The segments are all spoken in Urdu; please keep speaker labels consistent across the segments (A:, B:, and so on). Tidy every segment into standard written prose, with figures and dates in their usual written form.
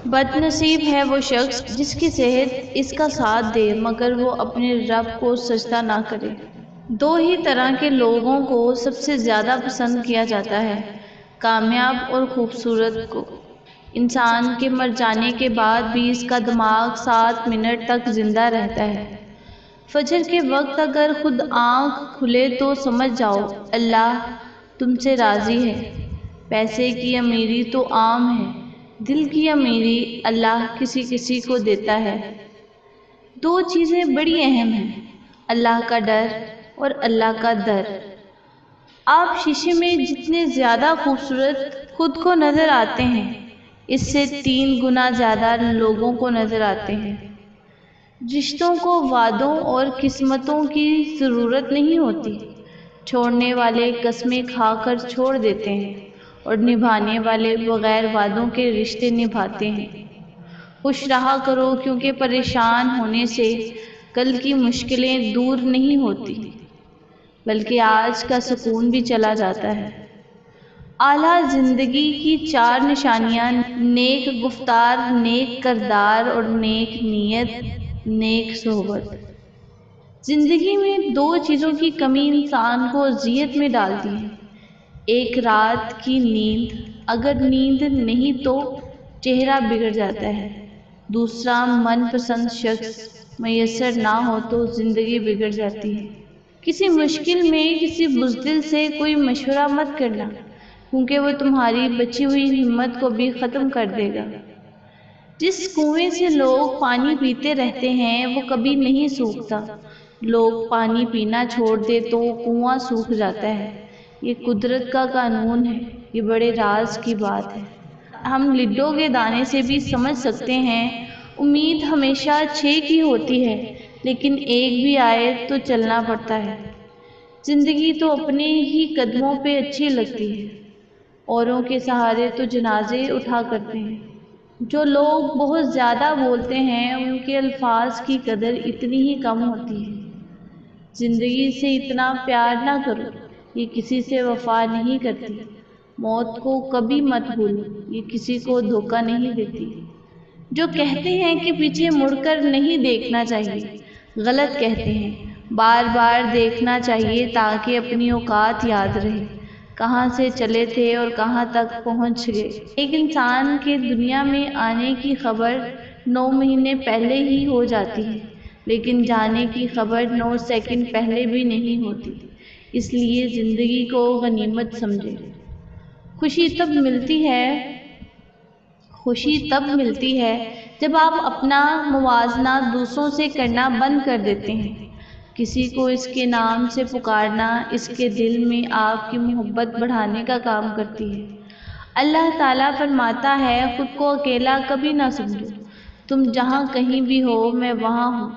A: بد نصیب ہے وہ شخص جس کی صحت اس کا ساتھ دے مگر وہ اپنے رب کو سجدہ نہ کرے۔ دو ہی طرح کے لوگوں کو سب سے زیادہ پسند کیا جاتا ہے، کامیاب اور خوبصورت کو۔ انسان کے مر جانے کے بعد بھی اس کا دماغ 7 منٹ تک زندہ رہتا ہے۔ فجر کے وقت اگر خود آنکھ کھلے تو سمجھ جاؤ اللہ تم سے راضی ہے۔ پیسے کی امیری تو عام ہے، دل کی امیری اللہ کسی کسی کو دیتا ہے۔ دو چیزیں بڑی اہم ہیں، اللہ کا ڈر اور اللہ کا در۔ آپ شیشے میں جتنے زیادہ خوبصورت خود کو نظر آتے ہیں، اس سے 3 گنا زیادہ لوگوں کو نظر آتے ہیں۔ رشتوں کو وعدوں اور قسمتوں کی ضرورت نہیں ہوتی، چھوڑنے والے قسمیں کھا کر چھوڑ دیتے ہیں اور نبھانے والے بغیر وعدوں کے رشتے نبھاتے ہیں۔ خوش رہا کرو کیونکہ پریشان ہونے سے کل کی مشکلیں دور نہیں ہوتی بلکہ آج کا سکون بھی چلا جاتا ہے۔ اعلیٰ زندگی کی 4 نشانیاں نیک گفتار، نیک کردار اور نیک نیت، نیک صحبت۔ زندگی میں 2 چیزوں کی کمی انسان کو اذیت میں ڈالتی ہے، ایک رات کی نیند، اگر نیند نہیں تو چہرہ بگڑ جاتا ہے، دوسرا من پسند شخص میسر نہ ہو تو زندگی بگڑ جاتی ہے۔ کسی مشکل میں کسی بزدل سے کوئی مشورہ مت کرنا کیونکہ وہ تمہاری بچی ہوئی ہمت کو بھی ختم کر دے گا۔ جس کنویں سے لوگ پانی پیتے رہتے ہیں وہ کبھی نہیں سوکھتا، لوگ پانی پینا چھوڑ دے تو کنواں سوکھ جاتا ہے۔ یہ قدرت کا قانون ہے، یہ بڑے راز کی بات ہے۔ ہم لڈو کے دانے سے بھی سمجھ سکتے ہیں، امید ہمیشہ 6 کی ہوتی ہے لیکن ایک بھی آئے تو چلنا پڑتا ہے۔ زندگی تو اپنے ہی قدموں پہ اچھی لگتی ہے، اوروں کے سہارے تو جنازے اٹھا کرتے ہیں۔ جو لوگ بہت زیادہ بولتے ہیں ان کے الفاظ کی قدر اتنی ہی کم ہوتی ہے۔ زندگی سے اتنا پیار نہ کرو، یہ کسی سے وفا نہیں کرتی۔ موت کو کبھی مت بھولو، یہ کسی کو دھوکہ نہیں دیتی۔ جو کہتے ہیں کہ پیچھے مڑ کر نہیں دیکھنا چاہیے، غلط کہتے ہیں، بار بار دیکھنا چاہیے تاکہ اپنی اوقات یاد رہے، کہاں سے چلے تھے اور کہاں تک پہنچ گئے۔ ایک انسان کے دنیا میں آنے کی خبر 9 مہینے پہلے ہی ہو جاتی ہے لیکن جانے کی خبر 9 سیکنڈ پہلے بھی نہیں ہوتی، اس لیے زندگی کو غنیمت سمجھے۔ خوشی تب ملتی ہے جب آپ اپنا موازنہ دوسروں سے کرنا بند کر دیتے ہیں۔ کسی کو اس کے نام سے پکارنا اس کے دل میں آپ کی محبت بڑھانے کا کام کرتی ہے۔ اللہ تعالیٰ فرماتا ہے خود کو اکیلا کبھی نہ سمجھو، تم جہاں کہیں بھی ہو میں وہاں ہوں۔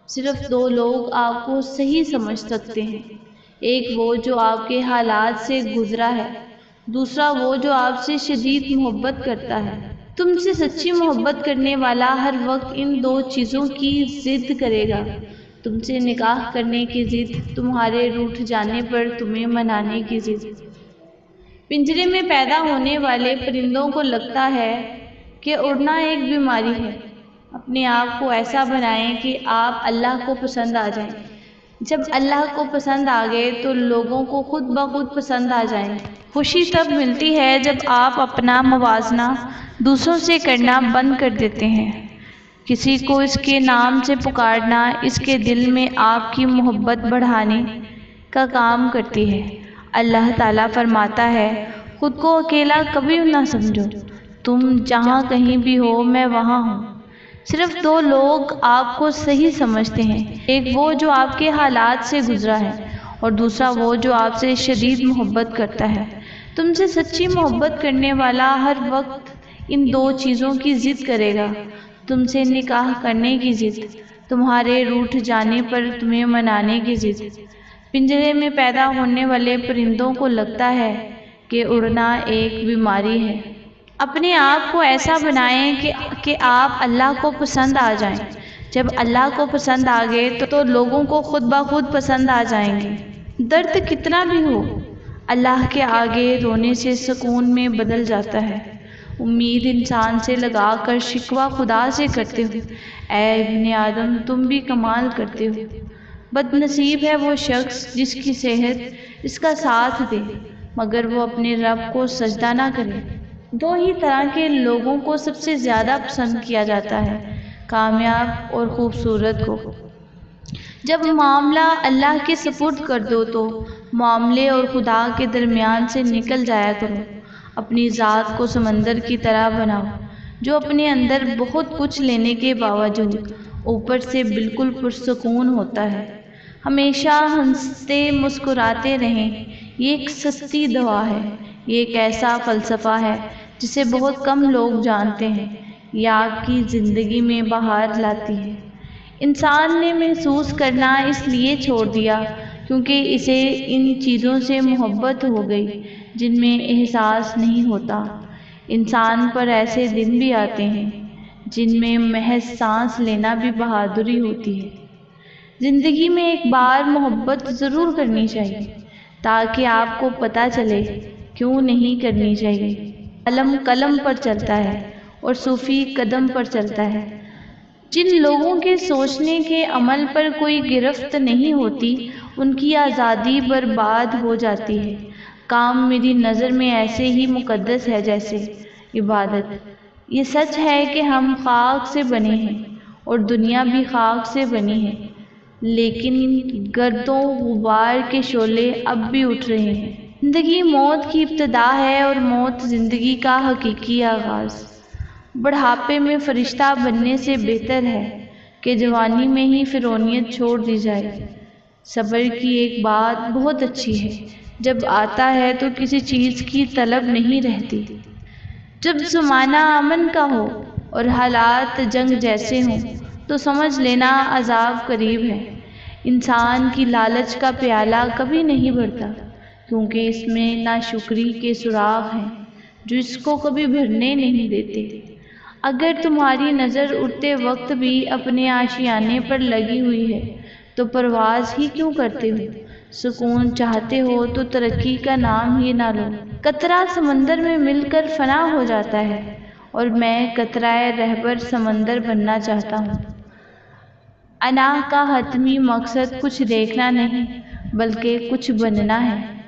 A: صرف 2 لوگ آپ کو صحیح سمجھ سکتے ہیں، ایک وہ جو آپ کے حالات سے گزرا ہے، دوسرا وہ جو آپ سے شدید محبت کرتا ہے۔ تم سے سچی محبت کرنے والا ہر وقت ان 2 چیزوں کی ضد کرے گا، تم سے نکاح کرنے کی ضد، تمہارے روٹھ جانے پر تمہیں منانے کی ضد۔ پنجرے میں پیدا ہونے والے پرندوں کو لگتا ہے کہ اڑنا ایک بیماری ہے۔ اپنے آپ کو ایسا بنائیں کہ آپ اللہ کو پسند آ جائیں۔ جب اللہ کو پسند آ گئے تو لوگوں کو خود بخود پسند آ جائیں گے۔ خوشی تب ملتی ہے جب آپ اپنا موازنہ دوسروں سے کرنا بند کر دیتے ہیں۔ کسی کو اس کے نام سے پکارنا اس کے دل میں آپ کی محبت بڑھانے کا کام کرتی ہے۔ اللہ تعالیٰ فرماتا ہے خود کو اکیلا کبھی نہ سمجھو، تم جہاں کہیں بھی ہو میں وہاں ہوں۔ صرف 2 لوگ آپ کو صحیح سمجھتے ہیں، ایک وہ جو آپ کے حالات سے گزرا ہے اور دوسرا وہ جو آپ سے شدید محبت کرتا ہے۔ تم سے سچی محبت کرنے والا ہر وقت ان 2 چیزوں کی ضد کرے گا، تم سے نکاح کرنے کی ضد، تمہارے روٹھ جانے پر تمہیں منانے کی ضد۔ پنجرے میں پیدا ہونے والے پرندوں کو لگتا ہے کہ اڑنا ایک بیماری ہے۔ اپنے آپ کو ایسا بنائیں کہ آپ اللہ کو پسند آ جائیں۔ جب اللہ کو پسند آ گئے تو لوگوں کو خود بخود پسند آ جائیں گے۔ درد کتنا بھی ہو، اللہ کے آگے رونے سے سکون میں بدل جاتا ہے۔ امید انسان سے لگا کر شکوہ خدا سے کرتے ہو، اے ابن آدم تم بھی کمال کرتے ہو۔ بد نصیب ہے وہ شخص جس کی صحت اس کا ساتھ دے مگر وہ اپنے رب کو سجدہ نہ کرے۔ دو ہی طرح کے لوگوں کو سب سے زیادہ پسند کیا جاتا ہے، کامیاب اور خوبصورت کو۔ جب معاملہ اللہ کے سپرد کر دو تو معاملے اور خدا کے درمیان سے نکل جایا کرو۔ اپنی ذات کو سمندر کی طرح بناؤ جو اپنے اندر بہت کچھ لینے کے باوجود اوپر سے بالکل پرسکون ہوتا ہے۔ ہمیشہ ہنستے مسکراتے رہیں، یہ ایک سستی دوا ہے۔ یہ ایک ایسا فلسفہ ہے جسے بہت کم لوگ جانتے ہیں۔ یہ آپ کی زندگی میں بہار لاتی ہے۔ انسان نے محسوس کرنا اس لیے چھوڑ دیا کیونکہ اسے ان چیزوں سے محبت ہو گئی جن میں احساس نہیں ہوتا۔ انسان پر ایسے دن بھی آتے ہیں جن میں محض سانس لینا بھی بہادری ہوتی ہے۔ زندگی میں ایک بار محبت ضرور کرنی چاہیے تاکہ آپ کو پتہ چلے کیوں نہیں کرنی چاہیے۔ عالم قلم پر چلتا ہے اور صوفی قدم پر چلتا ہے۔ جن لوگوں کے سوچنے کے عمل پر کوئی گرفت نہیں ہوتی ان کی آزادی برباد ہو جاتی ہے۔ کام میری نظر میں ایسے ہی مقدس ہے جیسے عبادت۔ یہ سچ ہے کہ ہم خاک سے بنے ہیں اور دنیا بھی خاک سے بنی ہے، لیکن گرد و غبار کے شعلے اب بھی اٹھ رہے ہیں۔ زندگی موت کی ابتدا ہے اور موت زندگی کا حقیقی آغاز۔ بڑھاپے میں فرشتہ بننے سے بہتر ہے کہ جوانی میں ہی فرعونیت چھوڑ دی جائے۔ صبر کی ایک بات بہت اچھی ہے، جب آتا ہے تو کسی چیز کی طلب نہیں رہتی۔ جب زمانہ امن کا ہو اور حالات جنگ جیسے ہوں تو سمجھ لینا عذاب قریب ہے۔ انسان کی لالچ کا پیالہ کبھی نہیں بھرتا کیونکہ اس میں ناشکری کے سراغ ہیں جو اس کو کبھی بھرنے نہیں دیتے۔ اگر تمہاری نظر اٹھتے وقت بھی اپنے آشیانے پر لگی ہوئی ہے تو پرواز ہی کیوں کرتے ہو؟ سکون چاہتے ہو تو ترقی کا نام ہی نہ لو۔ قطرہ سمندر میں مل کر فنا ہو جاتا ہے اور میں قطرۂ رہبر سمندر بننا چاہتا ہوں۔ انا کا حتمی مقصد کچھ دیکھنا نہیں بلکہ کچھ بننا ہے۔